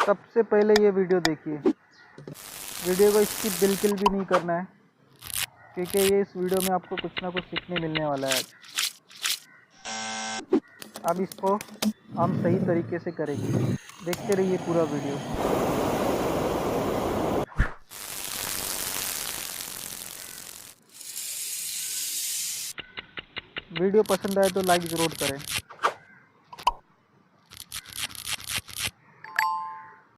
सबसे पहले ये वीडियो देखिए, वीडियो को स्किप बिल्कुल भी नहीं करना है, क्योंकि ये इस वीडियो में आपको कुछ ना कुछ सीखने मिलने वाला है। अब इसको हम सही तरीके से करेंगे, देखते रहिए पूरा वीडियो। वीडियो पसंद आए तो लाइक ज़रूर करें।